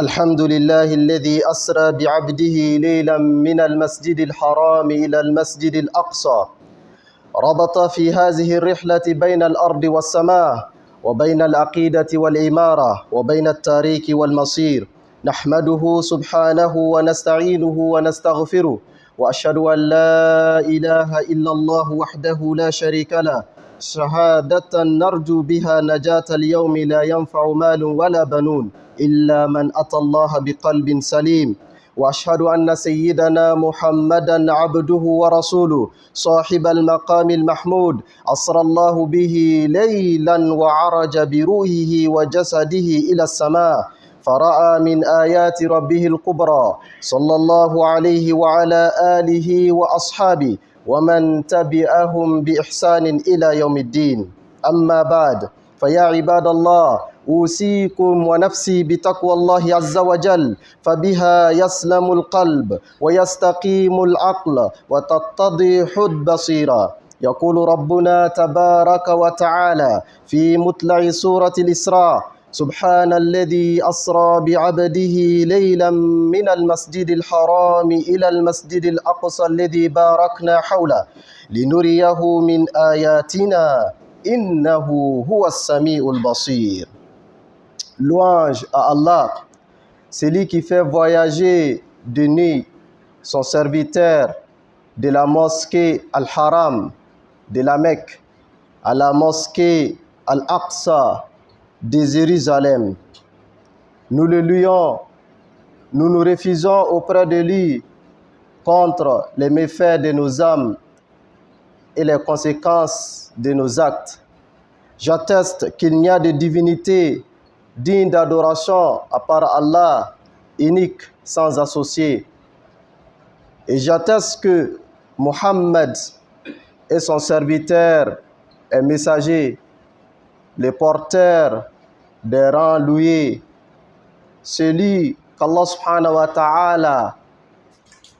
الحمد لله الذي أسرى بعبده ليلا من المسجد الحرام إلى المسجد الأقصى، ربط في هذه الرحلة بين الأرض والسماء، وبين العقيدة والإمارة، وبين التاريخ والمصير. نحمده سبحانه ونستعينه ونستغفره، وأشهد أن لا إله إلا الله وحده لا شريك له، شهادة نرجو بها نجاة اليوم لا ينفع مال ولا بنون إلا من أتى الله بقلب سليم. وأشهد أن سيدنا محمدا عبده ورسوله صاحب المقام المحمود، أسرى الله به ليلا وعرج بروحه وجسده إلى السماء، فرأى من آيات ربه الكبرى، صلى الله عليه وعلى آله وأصحابه ومن تبعهم بإحسان إلى يوم الدين. أما بعد، فيا عباد الله، أوصيكم ونفسي بتقوى الله عز وجل، فبها يسلم القلب ويستقيم العقل وتتضح البصيرة. يقول ربنا تبارك وتعالى في مطلع سورة الإسراء: سبحان الذي أسرى بعبده ليلا من المسجد الحرام إلى المسجد الأقصى الذي باركنا حوله لنريه من آياتنا إنه هو السميع البصير. Louange à Allah, celui qui fait voyager de nuit son serviteur de la mosquée Al-Haram de la Mecque à la mosquée Al-Aqsa de Jérusalem. Nous le louons, nous nous refusons auprès de lui contre les méfaits de nos âmes et les conséquences de nos actes. J'atteste qu'il n'y a de divinité digne d'adoration à part Allah, unique, sans associé. Et j'atteste que Mohammed est son serviteur et messager, le porteur des rangs loués, celui qu'Allah subhanahu wa ta'ala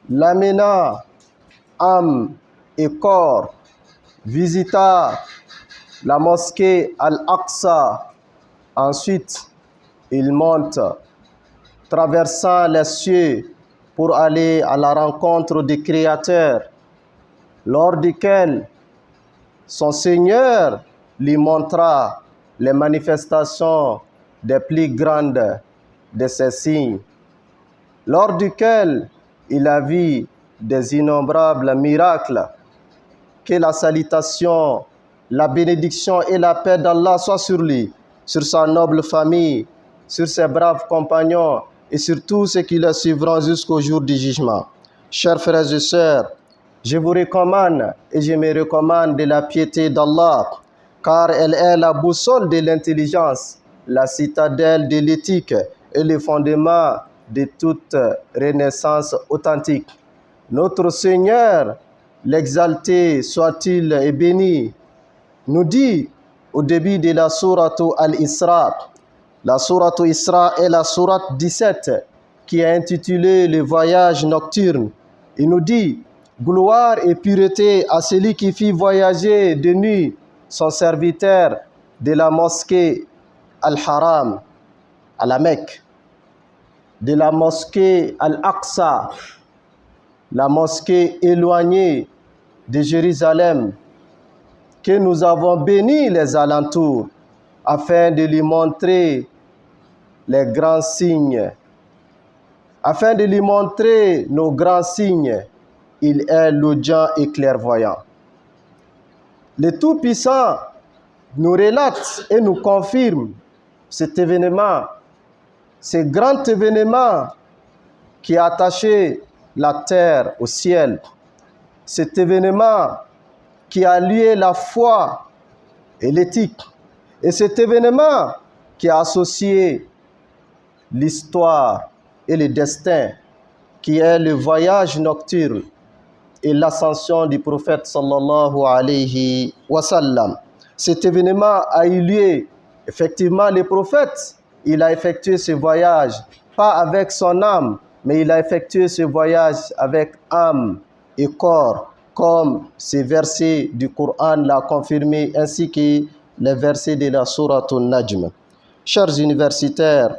l'amena âme et corps, visita la mosquée Al-Aqsa. Ensuite, il monte, traversant les cieux pour aller à la rencontre du Créateur, lors duquel son Seigneur lui montra les manifestations des plus grandes de ses signes, lors duquel il a vu des innombrables miracles. Que la salutation, la bénédiction et la paix d'Allah soient sur lui, sur sa noble famille, sur ses braves compagnons et sur tous ceux qui le suivront jusqu'au jour du jugement. Chers frères et sœurs, je vous recommande et je me recommande de la piété d'Allah, car elle est la boussole de l'intelligence, la citadelle de l'éthique et le fondement de toute renaissance authentique. Notre Seigneur, l'exalté soit-il et béni, nous dit au début de la sourate Al-Isra. La sourate Isra est la sourate 17 qui est intitulée le voyage nocturne. Il nous dit: gloire et pureté à celui qui fit voyager de nuit son serviteur de la mosquée Al-Haram à la Mecque, de la mosquée Al-Aqsa, la mosquée éloignée de Jérusalem, que nous avons béni les alentours afin de lui montrer les grands signes, afin de lui montrer nos grands signes. Il est l'audient et clairvoyant. Le Tout-Puissant nous relate et nous confirme cet événement, ce grand événement qui a attaché la terre au ciel, cet événement qui a lié la foi et l'éthique, et cet événement qui a associé l'histoire et le destin, qui est le voyage nocturne et l'ascension du prophète sallallahu alayhi wa sallam. Cet événement a eu lieu, effectivement, le prophète, il a effectué ce voyage, pas avec son âme, mais il a effectué ce voyage avec âme et corps, comme ces versets du Coran l'ont confirmé, ainsi que les versets de la sourate An-Najm. Chers universitaires,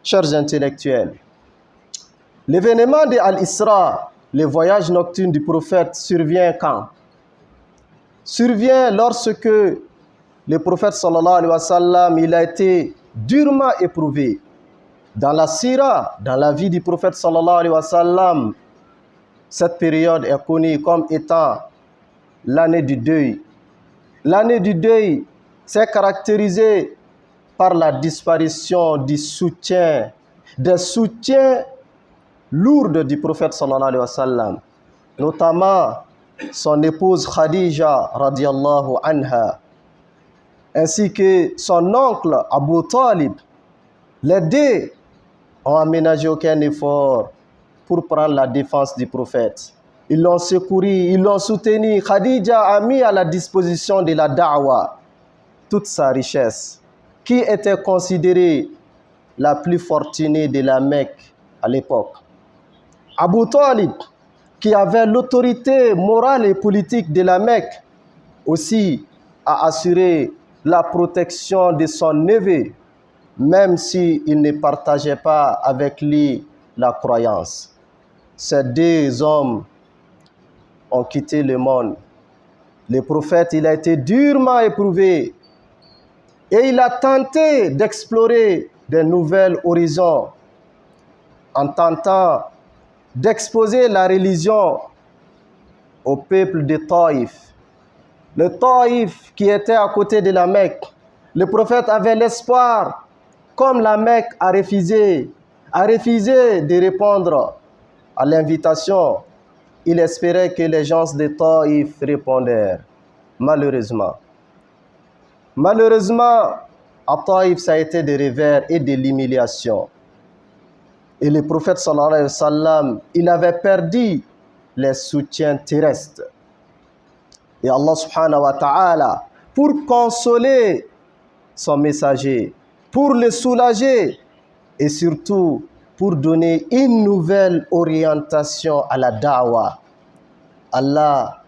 chers intellectuels, l'événement de Al-Isra, le voyage nocturne du prophète, survient quand? Survient lorsque le prophète sallallahu alayhi wa sallam, il a été durement éprouvé. Dans la sira, dans la vie du prophète sallallahu alayhi wa sallam, cette période est connue comme étant l'année du deuil. L'année du deuil s'est caractérisée par la disparition des soutiens lourds du prophète sallallahu alayhi wa sallam, notamment son épouse Khadija radiallahu anha, ainsi que son oncle Abu Talib. Les deux ont aménagé aucun effort pour prendre la défense du prophète. Ils l'ont secouru, ils l'ont soutenu. Khadija a mis à la disposition de la da'wa toute sa richesse, qui était considérée la plus fortunée de la Mecque à l'époque. Abu Talib, qui avait l'autorité morale et politique de la Mecque, aussi a assuré la protection de son neveu, même s'il ne partageait pas avec lui la croyance. Ces deux hommes ont quitté le monde. Le prophète, il a été durement éprouvé et il a tenté d'explorer de nouveaux horizons en tentant d'exposer la religion au peuple de Taïf. Le Taïf qui était à côté de la Mecque, le prophète avait l'espoir, comme la Mecque a refusé de répondre à l'invitation. Il espérait que les gens de Taïf répondèrent. Malheureusement, à Taïf, ça a été des revers et de l'humiliation. Et le prophète sallallahu alayhi wa sallam, il avait perdu les soutiens terrestres. Et Allah subhanahu wa ta'ala, pour consoler son messager, pour le soulager et surtout pour donner une nouvelle orientation à la da'wa, Allah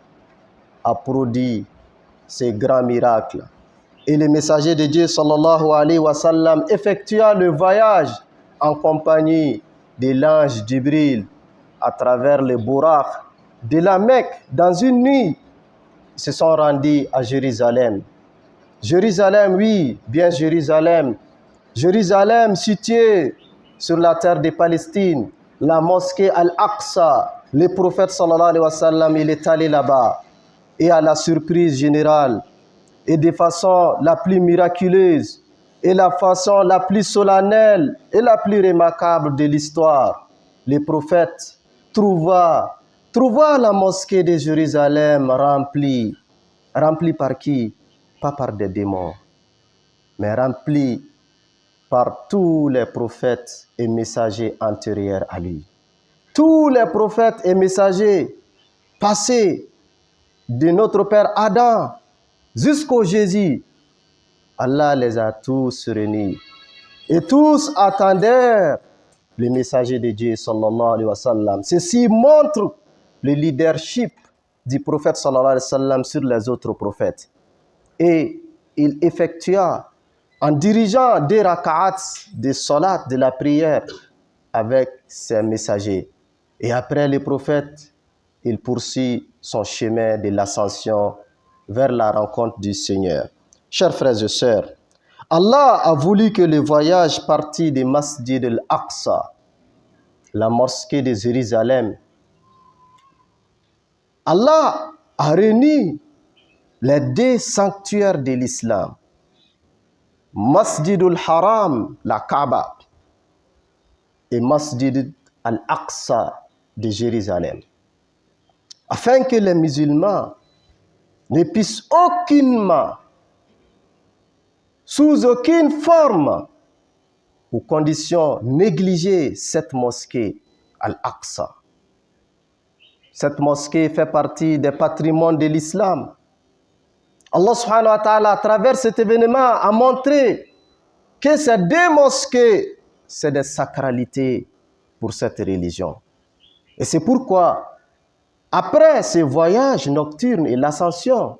a produit ces grands miracles. Et le messager de Dieu sallallahu alayhi wa sallam effectua le voyage en compagnie de l'ange Jibril à travers le Buraq de la Mecque. Dans une nuit, ils se sont rendus à Jérusalem. Jérusalem, oui, bien Jérusalem. Jérusalem située sur la terre de Palestine, la mosquée Al-Aqsa. Le prophète sallallahu alayhi wa sallam, il est allé là-bas. Et à la surprise générale, et de façon la plus miraculeuse, et la façon la plus solennelle et la plus remarquable de l'histoire, le prophète trouva la mosquée de Jérusalem remplie. Remplie par qui? Pas par des démons, mais remplie par tous les prophètes et messagers antérieurs à lui. Tous les prophètes et messagers passés de notre père Adam jusqu'au Jésus, Allah les a tous réunis. Et tous attendaient le messager de Dieu sallallahu alayhi wa sallam. Ceci montre le leadership du prophète sallallahu alayhi wa sallam sur les autres prophètes. Et il effectua en dirigeant des raka'ats de salat, de la prière avec ses messagers. Et après le prophète, il poursuit son chemin de l'ascension vers la rencontre du Seigneur. Chers frères et sœurs, Allah a voulu que le voyage partit de Masjid al-Aqsa, la mosquée de Jérusalem. Allah a réuni les deux sanctuaires de l'islam, Masjid al-Haram, la Kaaba, et Masjid al-Aqsa de Jérusalem, afin que les musulmans ne puissent aucunement, sous aucune forme ou condition, négliger cette mosquée Al-Aqsa. Cette mosquée fait partie des patrimoines de l'islam. Allah subhanahu wa ta'ala, à travers cet événement, a montré que ces deux mosquées, c'est des sacralités pour cette religion. Et c'est pourquoi, après ce voyage nocturne et l'ascension,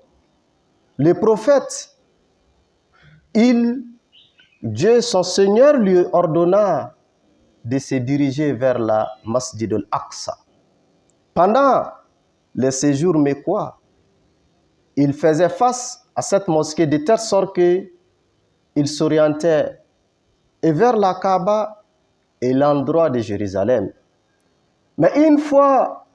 le prophète, Dieu, son Seigneur, lui ordonna de se diriger vers la Masjid al-Aqsa. Pendant les séjours mécois, il faisait face à cette mosquée de telle sorte qu'il s'orientait vers la Kaaba et l'endroit de Jérusalem. Mais une fois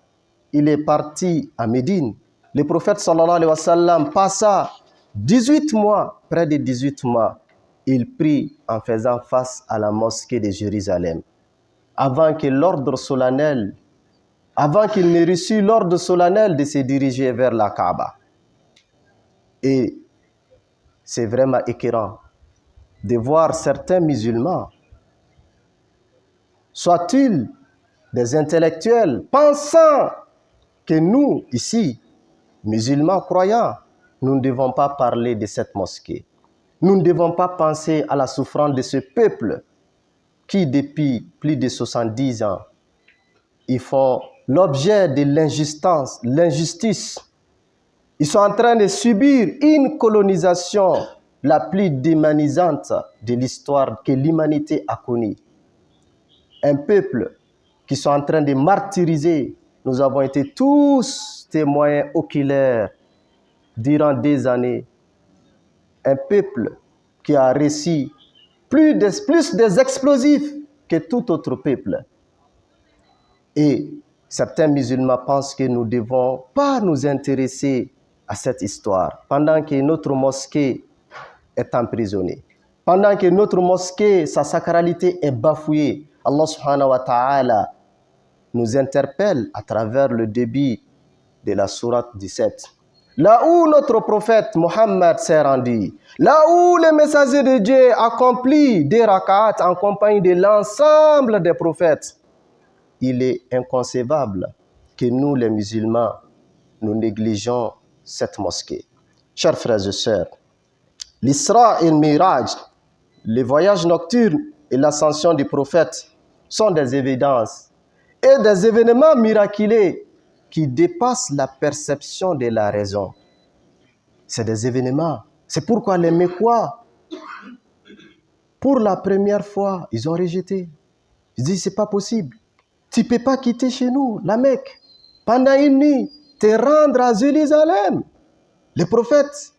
il est parti à Médine, le prophète sallallahu alayhi wa sallam passa 18 mois, près de 18 mois, il prie en faisant face à la mosquée de Jérusalem. Avant qu'il n'ait reçu l'ordre solennel de se diriger vers la Kaaba. Et c'est vraiment écœurant de voir certains musulmans, soient-ils des intellectuels, pensant que nous, ici, musulmans croyants, nous ne devons pas parler de cette mosquée. Nous ne devons pas penser à la souffrance de ce peuple qui, depuis plus de 70 ans, ils font l'objet de l'injustice. Ils sont en train de subir une colonisation la plus déhumanisante de l'histoire que l'humanité a connue. Un peuple qui sont en train de martyriser. Nous avons été tous témoins oculaires durant des années. Un peuple qui a reçu plus des explosifs que tout autre peuple. Et certains musulmans pensent que nous ne devons pas nous intéresser à cette histoire pendant que notre mosquée est emprisonnée. Pendant que notre mosquée, sa sacralité est bafouée, Allah subhanahu wa ta'ala nous interpelle à travers le début de la sourate 17. Là où notre prophète Mohammed s'est rendu, là où le messager de Dieu accomplit des rak'at en compagnie de l'ensemble des prophètes, il est inconcevable que nous, les musulmans, nous négligeons cette mosquée. Chers frères et sœurs, l'Isra et le Miraj, les voyages nocturnes et l'ascension du prophète sont des évidences et des événements miraculeux qui dépassent la perception de la raison. C'est des événements. C'est pourquoi les Mécois, pour la première fois, ils ont rejeté. Ils disent, c'est pas possible. Tu ne peux pas quitter chez nous, la Mecque, pendant une nuit, te rendre à Jérusalem. Le prophète,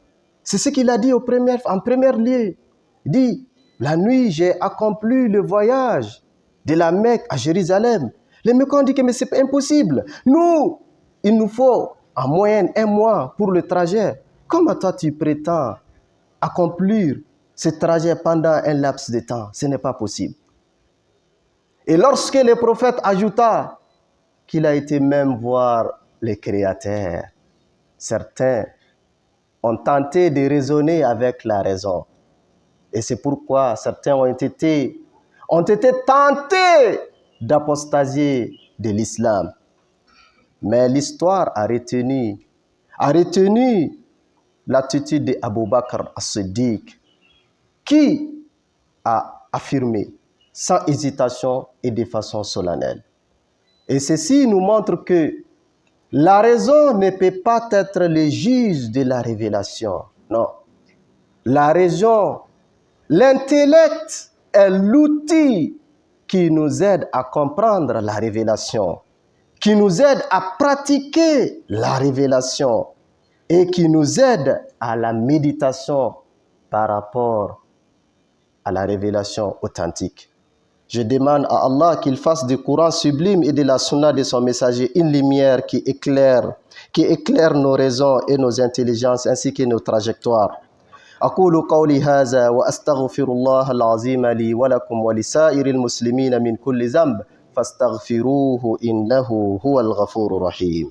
c'est ce qu'il a dit en premier lieu. Il dit, la nuit, j'ai accompli le voyage de la Mecque à Jérusalem. Les Mécois ont dit que mais c'est impossible. Nous, il nous faut en moyenne 1 mois pour le trajet. Comment toi tu prétends accomplir ce trajet pendant un laps de temps? Ce n'est pas possible. Et lorsque le prophète ajouta qu'il a été même voir le Créateur, certains ont tenté de raisonner avec la raison. Et c'est pourquoi certains ont été tentés d'apostasier de l'islam. Mais l'histoire a retenu l'attitude d'Abou Bakr as-Siddiq, qui a affirmé sans hésitation et de façon solennelle. Et ceci nous montre que la raison ne peut pas être le juge de la révélation. Non. La raison, l'intellect est l'outil qui nous aide à comprendre la révélation, qui nous aide à pratiquer la révélation et qui nous aide à la méditation par rapport à la révélation authentique. Je demande à Allah qu'il fasse du Coran sublime et de la Sunna de son messager une lumière qui éclaire nos raisons et nos intelligences ainsi que nos trajectoires. أقول قولي هذا وأستغفر الله العظيم لي ولكم ولسائر المسلمين من كل ذنب فاستغفروه إنه هو الغفور الرحيم.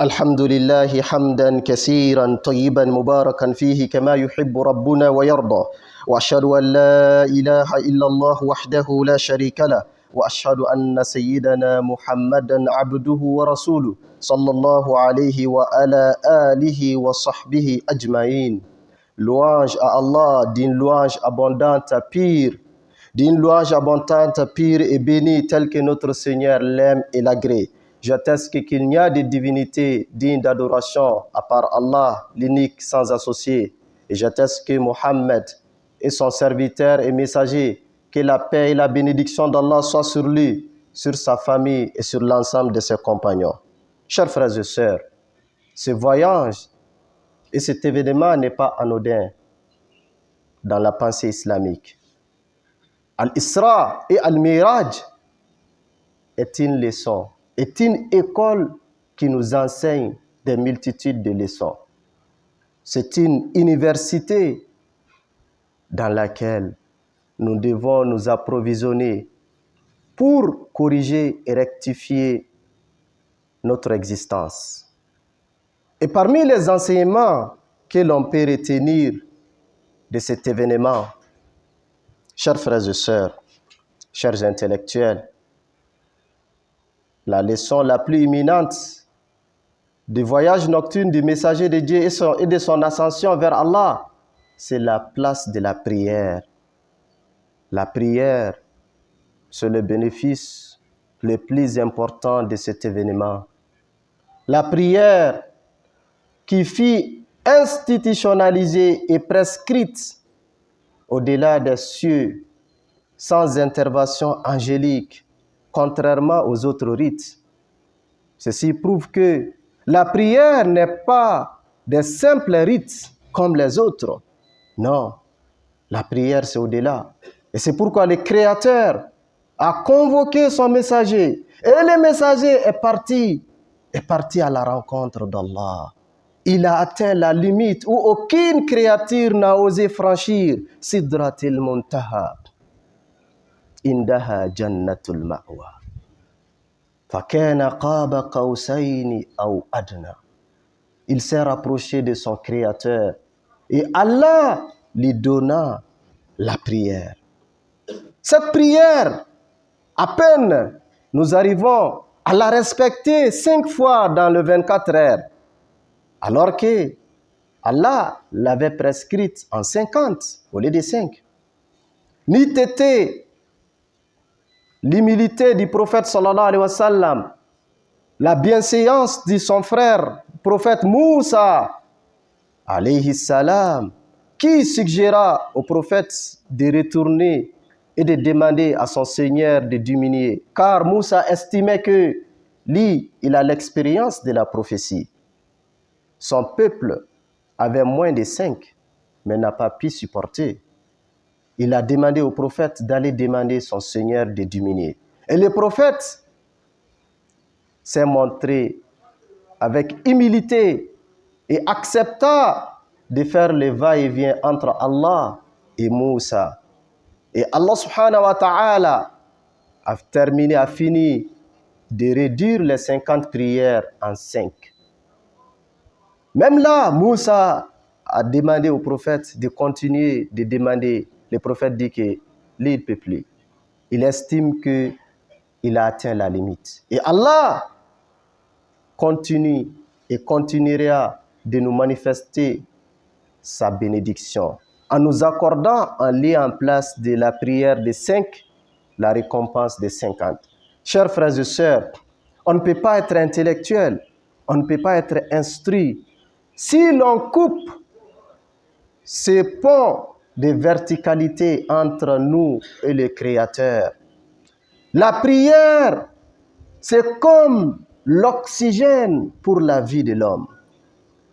الحمد لله حمدا كثيرا طيبا مباركا فيه كما يحب ربنا ويرضى وأشهد أن لا إله إلا الله وحده لا شريك له وأشهد أن سيدنا محمدا عبده ورسوله صلى الله عليه وعلى آله وصحبه أجمعين. Louange à Allah d'une louange abondante, pure, d'une louange abondante, pure et bénie, telle que notre Seigneur l'aime et l'agrée. J'atteste qu'il n'y a de divinité digne d'adoration à part Allah, l'unique sans associé. Et j'atteste que Mohammed est son serviteur et messager, que la paix et la bénédiction d'Allah soient sur lui, sur sa famille et sur l'ensemble de ses compagnons. Chers frères et sœurs, ce voyage et cet événement n'est pas anodin dans la pensée islamique. Al-Isra et Al-Miraj est une leçon, est une école qui nous enseigne des multitudes de leçons. C'est une université dans laquelle nous devons nous approvisionner pour corriger et rectifier notre existence. Et parmi les enseignements que l'on peut retenir de cet événement, chers frères et sœurs, chers intellectuels, la leçon la plus imminente du voyage nocturne du messager de Dieu et de son ascension vers Allah, c'est la place de la prière. La prière, c'est le bénéfice le plus important de cet événement. La prière qui fut institutionnalisée et prescrite au-delà des cieux, sans intervention angélique, contrairement aux autres rites. Ceci prouve que la prière n'est pas des simples rites comme les autres. Non, la prière c'est au-delà. Et c'est pourquoi le Créateur a convoqué son messager. Et le messager est parti à la rencontre d'Allah. Il a atteint la limite où aucune créature n'a osé franchir. Sidratil Muntaha. Indaha Jannatul Ma'wa. Fakana qaba qawsayni aw adna. Il s'est rapproché de son Créateur et Allah lui donna la prière. Cette prière, à peine nous arrivons à la respecter 5 fois dans le 24 heures, alors que Allah l'avait prescrite en 50 au lieu de 5. N'eût été l'humilité du prophète sallallahu alayhi wa sallam, la bienséance de son frère, prophète Moussa alayhi salam, qui suggéra au prophète de retourner et de demander à son Seigneur de diminuer, car Moussa estimait que lui, il a l'expérience de la prophétie. Son peuple avait moins de 5, mais n'a pas pu supporter. Il a demandé au prophète d'aller demander son Seigneur de diminuer. Et le prophète s'est montré avec humilité et accepta de faire le va-et-vient entre Allah et Moussa. Et Allah subhanahu wa ta'ala a fini de réduire les 50 prières en 5. Même là, Moussa a demandé au prophète de continuer de demander. Le prophète dit que lui, il ne peut plus. Il estime qu'il a atteint la limite. Et Allah continue et continuera de nous manifester sa bénédiction en nous accordant, en lieu en place de la prière de 5, la récompense de 50. Chers frères et sœurs, on ne peut pas être intellectuel, on ne peut pas être instruit si l'on coupe ces ponts de verticalité entre nous et le Créateur. La prière, c'est comme l'oxygène pour la vie de l'homme.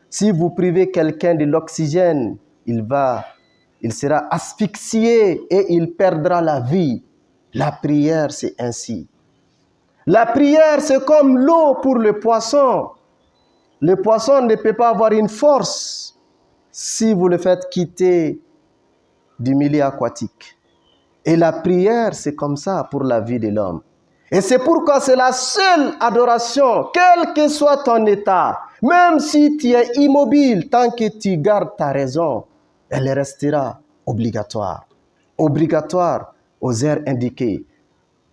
Si vous privez quelqu'un de l'oxygène, il sera asphyxié et il perdra la vie. La prière, c'est ainsi. La prière, c'est comme l'eau pour le poisson. Le poisson ne peut pas avoir une force si vous le faites quitter du milieu aquatique. Et la prière, c'est comme ça pour la vie de l'homme. Et c'est pourquoi c'est la seule adoration, quel que soit ton état, même si tu es immobile, tant que tu gardes ta raison, elle restera obligatoire. Obligatoire aux heures indiquées.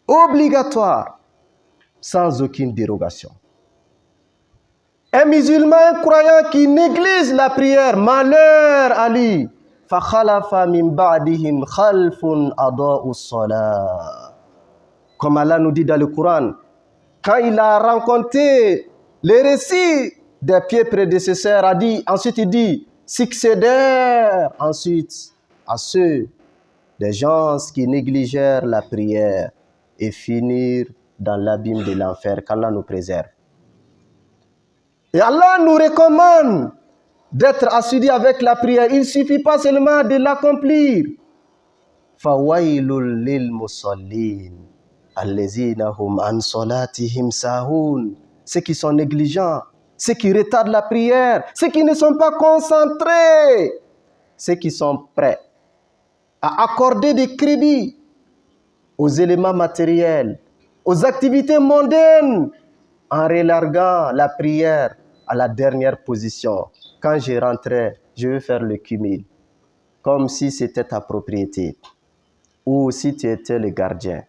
Obligatoire, sans aucune dérogation. Un musulman, un croyant qui néglige la prière, malheur à lui. فَخَلَفَ مِنْ بَعْدِهِمْ خَلْفٌ أَضَاءُوا الصَّلَاةَ. Comme Allah nous dit dans le Coran, quand il a rencontré les récits des pieds prédécesseurs, ensuite il dit, succédèrent ensuite à ceux des gens qui négligèrent la prière et finirent dans l'abîme de l'enfer, qu'Allah nous préserve. Et Allah nous recommande d'être assidus avec la prière. Il ne suffit pas seulement de l'accomplir. Fawailul lil musallin allazina hum an salatihim sahun. Ceux qui sont négligents, ceux qui retardent la prière, ceux qui ne sont pas concentrés, ceux qui sont prêts à accorder des crédits aux éléments matériels, aux activités mondaines, en relarguant la prière à la dernière position. Quand je rentrais, je vais faire le cumul, comme si c'était ta propriété, ou si tu étais le gardien.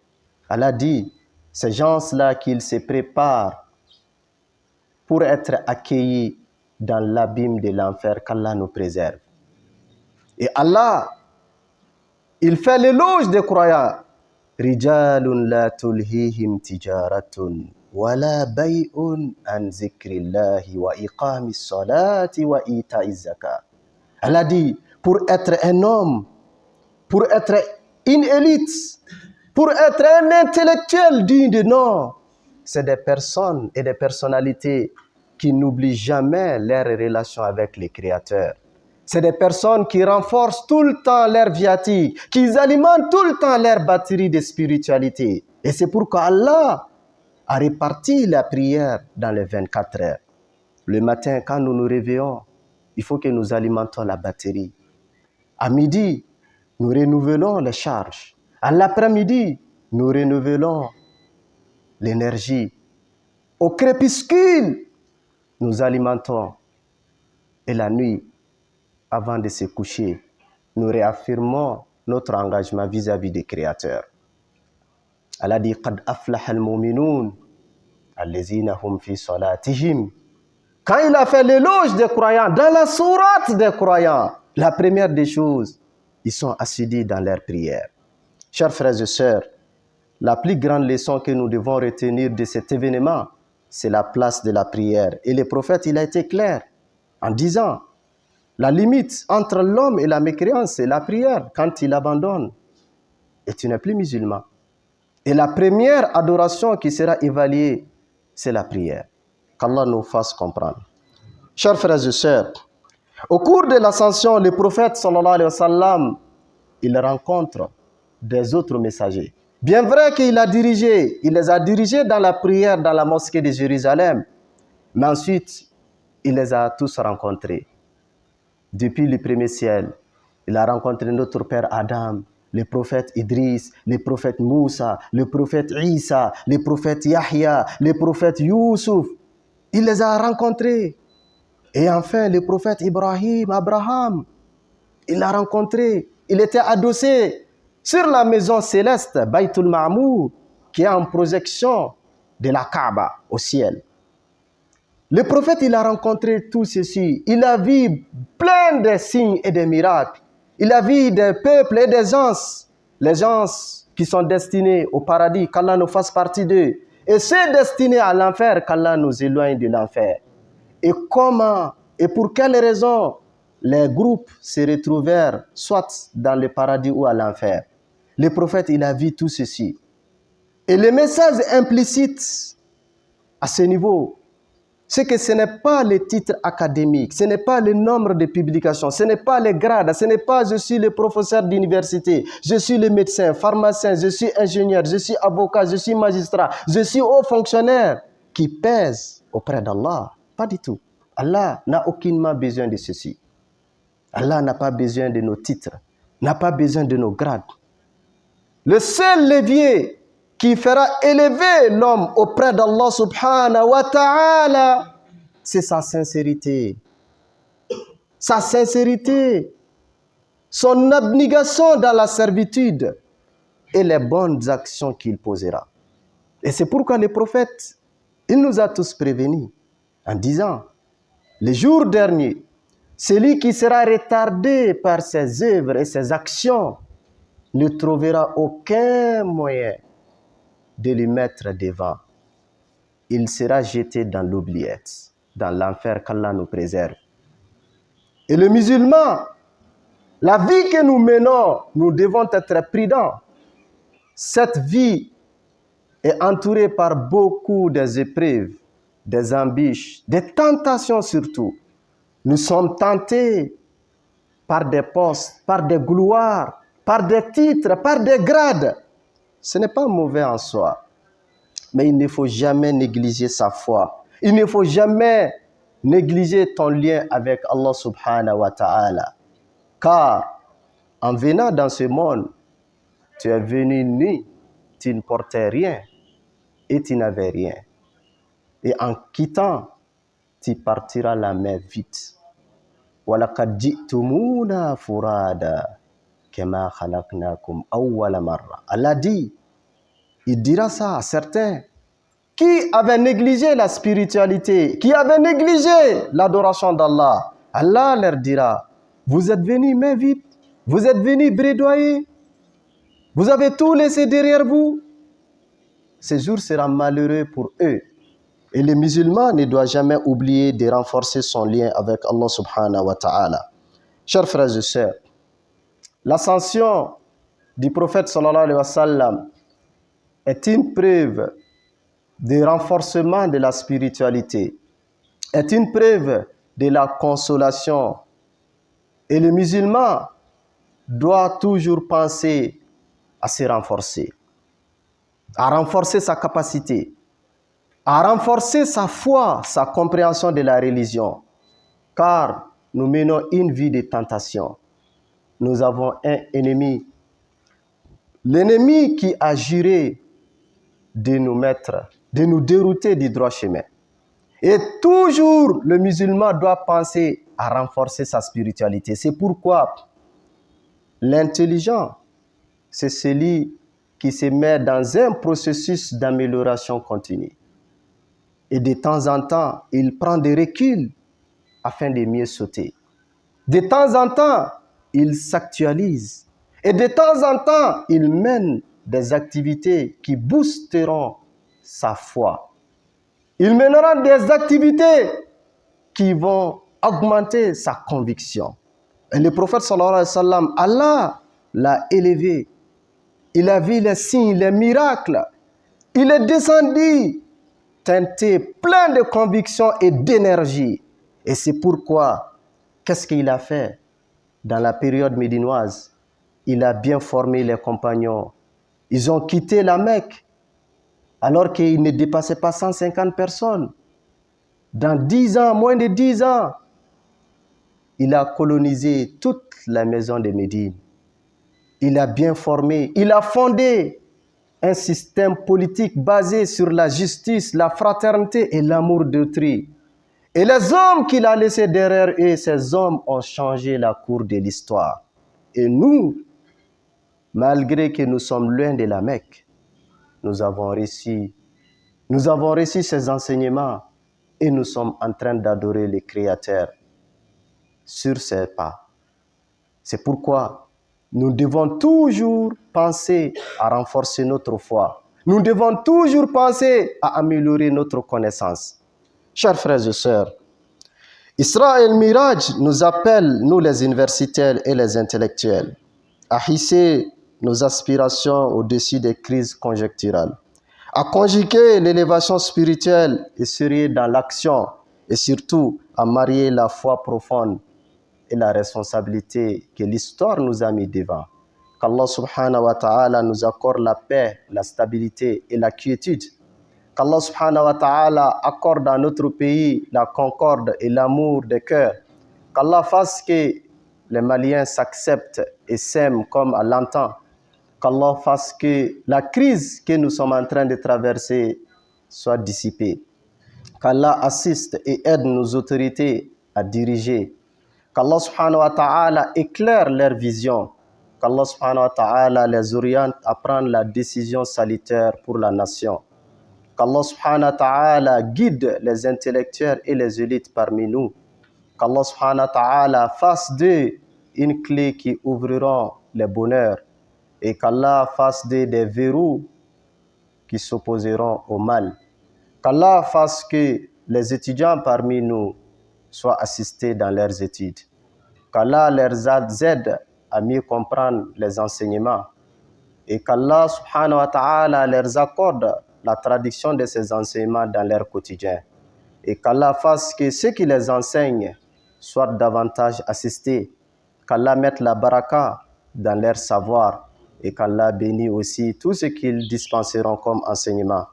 Allah dit, ces gens-là qu'ils se préparent pour être accueillis dans l'abîme de l'enfer, qu'Allah nous préserve. Et Allah, il fait l'éloge des croyants. Rijalun la tulhihim tijaratun wala bay'un an zikrillahi wa iqamis salati wa ita'iz zakat. Allah dit, pour être un homme, pour être une élite, pour être un intellectuel digne de nom, c'est des personnes et des personnalités qui n'oublient jamais leurs relations avec les créateurs. C'est des personnes qui renforcent tout le temps leur viatique, qui alimentent tout le temps leur batterie de spiritualité. Et c'est pourquoi Allah a réparti la prière dans les 24 heures. Le matin, quand nous nous réveillons, il faut que nous alimentons la batterie. À midi, nous renouvelons les charges. À l'après-midi, nous renouvelons l'énergie. Au crépuscule, nous alimentons. Et la nuit, avant de se coucher, nous réaffirmons notre engagement vis-à-vis des créateurs. Allah dit, قَدْ أَفْلَحَ الْمُؤْمِنُونَ الَّذِينَ هُمْ فِي صَلَاتِهِمْ. Quand il a fait l'éloge des croyants, dans la sourate des croyants, la première des choses, ils sont assidus dans leur prière. Chers frères et sœurs, la plus grande leçon que nous devons retenir de cet événement, c'est la place de la prière. Et le prophète, il a été clair en disant, la limite entre l'homme et la mécréance, c'est la prière. Quand il abandonne, et tu n'es plus musulman. Et la première adoration qui sera évaluée, c'est la prière. Qu'Allah nous fasse comprendre. Chers frères et sœurs, au cours de l'ascension, le prophète sallallahu alayhi wa sallam, il rencontre des autres messagers. Bien vrai qu'il les a dirigés dans la prière dans la mosquée de Jérusalem, mais ensuite, il les a tous rencontrés. Depuis le premier ciel, il a rencontré notre père Adam, le prophète Idriss, le prophète Moussa, le prophète Isa, le prophète Yahya, le prophète Youssouf. Il les a rencontrés. Et enfin, le prophète Abraham, il l'a rencontré. Il était adossé sur la maison céleste, Baytul Ma'mour, qui est en projection de la Kaaba au ciel. Le prophète, il a rencontré tout ceci. Il a vu plein de signes et de miracles. Il a vu des peuples et des gens, les gens qui sont destinés au paradis, qu'Allah nous fasse partie d'eux. Et ceux destinés à l'enfer, qu'Allah nous éloigne de l'enfer. Et comment et pour quelles raisons les groupes se retrouvèrent soit dans le paradis ou à l'enfer. Le prophète, il a vu tout ceci. Et le message implicite à ce niveau, c'est que ce n'est pas les titres académiques, ce n'est pas le nombre de publications, ce n'est pas les grades, ce n'est pas je suis le professeur d'université, je suis le médecin, pharmacien, je suis ingénieur, je suis avocat, je suis magistrat, je suis haut fonctionnaire qui pèse auprès d'Allah. Pas du tout. Allah n'a aucunement besoin de ceci. Allah n'a pas besoin de nos titres, n'a pas besoin de nos grades. Le seul levier qui fera élever l'homme auprès d'Allah subhanahu wa ta'ala, c'est sa sincérité. Sa sincérité, son abnégation dans la servitude et les bonnes actions qu'il posera. Et c'est pourquoi le prophète, il nous a tous prévenus en disant, le jour dernier, celui qui sera retardé par ses œuvres et ses actions ne trouvera aucun moyen de lui mettre devant. il sera jeté dans l'oubliette, dans l'enfer, qu'Allah nous préserve. Et le musulman, la vie que nous menons, nous devons être prudents. Cette vie est entourée par beaucoup des épreuves, des embûches, des tentations surtout. Nous sommes tentés par des postes, par des gloires, par des titres, par des grades. Ce n'est pas mauvais en soi, mais il ne faut jamais négliger sa foi. Il ne faut jamais négliger ton lien avec Allah subhanahu wa ta'ala. Car en venant dans ce monde, tu es venu nu, tu ne portais rien et tu n'avais rien. Et en quittant, tu partiras la main vide. وَلَقَدْ جِئْتُمُونَا فُرَادًا كَمَا خَلَقْنَاكُمْ أَوَّلَ مَرَّةٍ. Allah dit, il dira ça à certains qui avaient négligé la spiritualité, qui avaient négligé l'adoration d'Allah. Allah leur dira, vous êtes venus main vide, vous êtes venus brédoyer, vous avez tout laissé derrière vous. Ce jour sera malheureux pour eux. Et le musulman ne doit jamais oublier de renforcer son lien avec Allah subhanahu wa ta'ala. Chers frères et sœurs, l'ascension du prophète sallallahu alayhi wa sallam est une preuve de renforcement de la spiritualité, est une preuve de la consolation. Et le musulman doit toujours penser à se renforcer, à renforcer sa capacité, à renforcer sa foi, sa compréhension de la religion. Car nous menons une vie de tentation. Nous avons un ennemi. L'ennemi qui a juré de nous mettre, de nous dérouter du droit chemin. Et toujours, le musulman doit penser à renforcer sa spiritualité. C'est pourquoi l'intelligent, c'est celui qui se met dans un processus d'amélioration continue. Et de temps en temps, il prend des reculs afin de mieux sauter. De temps en temps, il s'actualise. Et de temps en temps, il mène des activités qui boosteront sa foi. Il mènera des activités qui vont augmenter sa conviction. Et le prophète sallallahu alayhi wa sallam, Allah l'a élevé. Il a vu les signes, les miracles. Il est descendu teinté, plein de conviction et d'énergie. Et c'est pourquoi, qu'est-ce qu'il a fait dans la période médinoise? Il a bien formé les compagnons. Ils ont quitté la Mecque alors qu'il ne dépassait pas 150 personnes. Dans 10 ans, moins de 10 ans, il a colonisé toute la maison de Médine. Il a bien formé, il a fondé un système politique basé sur la justice, la fraternité et l'amour d'autrui. Et les hommes qu'il a laissés derrière eux, ces hommes ont changé la cour de l'histoire. Et nous, malgré que nous sommes loin de la Mecque, nous avons reçu ces enseignements et nous sommes en train d'adorer le Créateur sur ses pas. C'est pourquoi nous devons toujours penser à renforcer notre foi. Nous devons toujours penser à améliorer notre connaissance. Chers frères et sœurs, Isra et Miraj nous appellent, nous les universitaires et les intellectuels, à hisser nos aspirations au-dessus des crises conjoncturelles, à conjuguer l'élévation spirituelle et sérieuse dans l'action et surtout à marier la foi profonde et la responsabilité que l'histoire nous a mis devant. Qu'Allah subhanahu wa ta'ala nous accorde la paix, la stabilité et la quiétude. Qu'Allah subhanahu wa ta'ala accorde à notre pays la concorde et l'amour des cœurs. Qu'Allah fasse que les Maliens s'acceptent et s'aiment comme à l'antan. Qu'Allah fasse que la crise que nous sommes en train de traverser soit dissipée. Qu'Allah assiste et aide nos autorités à diriger. Qu'Allah subhanahu wa ta'ala éclaire leur vision. Qu'Allah subhanahu wa ta'ala les oriente à prendre la décision salutaire pour la nation. Qu'Allah subhanahu wa ta'ala guide les intellectuels et les élites parmi nous. Qu'Allah subhanahu wa ta'ala fasse d'eux une clé qui ouvrira les bonheurs. Et qu'Allah fasse d'eux des verrous qui s'opposeront au mal. Qu'Allah fasse que les étudiants parmi nous soient assistés dans leurs études. Qu'Allah les aide à mieux comprendre les enseignements. Et qu'Allah subhanahu wa ta'ala leur accorde la traduction de ces enseignements dans leur quotidien. Et qu'Allah fasse que ceux qui les enseignent soient davantage assistés. Qu'Allah mette la baraka dans leur savoir. Et qu'Allah bénisse aussi tout ce qu'ils dispenseront comme enseignement.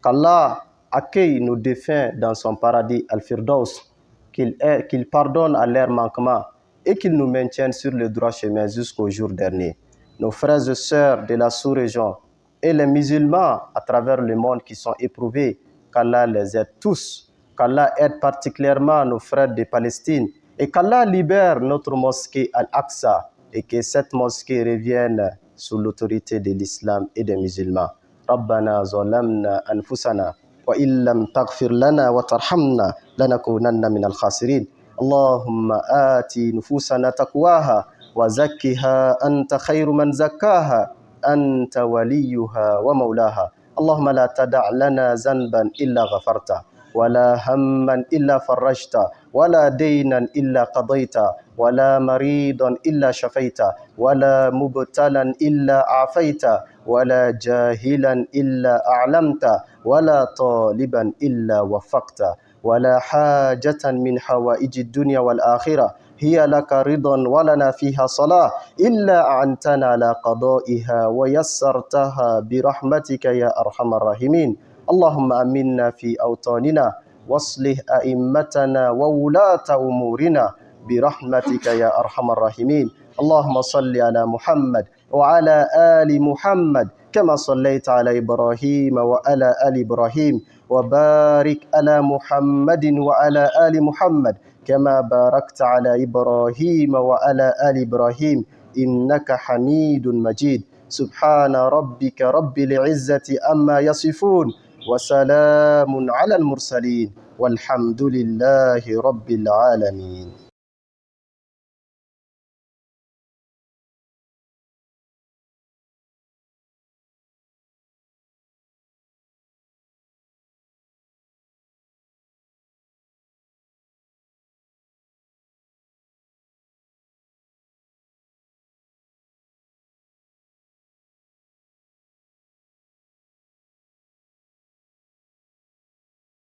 Qu'Allah accueille nos défunts dans son paradis Al-Firdaus, qu'il pardonne à leurs manquements et qu'il nous maintienne sur le droit chemin jusqu'au jour dernier. Nos frères et sœurs de la sous-région et les musulmans à travers le monde qui sont éprouvés, qu'Allah les aide tous, qu'Allah aide particulièrement nos frères de Palestine et qu'Allah libère notre mosquée Al-Aqsa et que cette mosquée revienne sous l'autorité de l'islam et des musulmans. ربنا ظلمنا أنفسنا وإن لم تغفر لنا وترحمنا لنكونن من الخاسرين اللهم آت نفوسنا تقواها وزكها أنت خير من زكاها أنت وليها ومولاها اللهم لا تدع لنا ذنبا إلا غفرته ولا هما إلا فرجته ولا دينا إلا قضيته ولا مريضا إلا شفيته ولا مبتلا إلا عافيته ولا جاهلا إلا أعلمته ولا طالبا إلا وفقته ولا حاجة من حوائج الدنيا والآخرة هي لك رضا ولنا فيها صلاة إلا أعنتنا على قضائها ويسرتها برحمتك يا أرحم الراحمين اللهم أمنا في أوطاننا واصلح أئمتنا وولاة أمورنا برحمتك يا أرحم الراحمين اللهم صل على محمد وعلى آل محمد كما صليت على إبراهيم وعلى آل إبراهيم وبارك على محمد وعلى آل محمد كما باركت على إبراهيم وعلى آل إبراهيم إنك حميد مجيد سبحان ربك رب العزة أما يصفون وسلام على المرسلين والحمد لله رب العالمين.